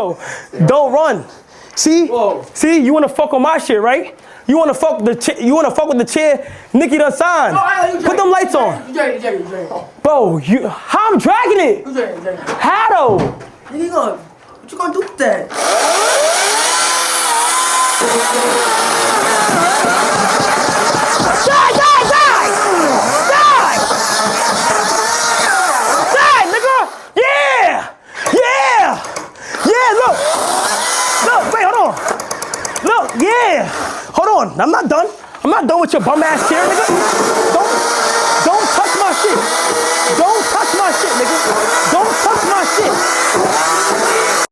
Bro, don't run. See? Whoa. See, you wanna fuck on my shit, right? You wanna fuck with the chair Nikki done signed. Put them lights on. You dragging. Bro, how I'm dragging it? You dragging. How though? Nigga, what you gonna do with that? Die, nigga! Yeah, look, wait, hold on. Look, yeah, hold on, I'm not done with your bum ass chair, nigga. Don't touch my shit. Don't touch my shit, nigga. Don't touch my shit.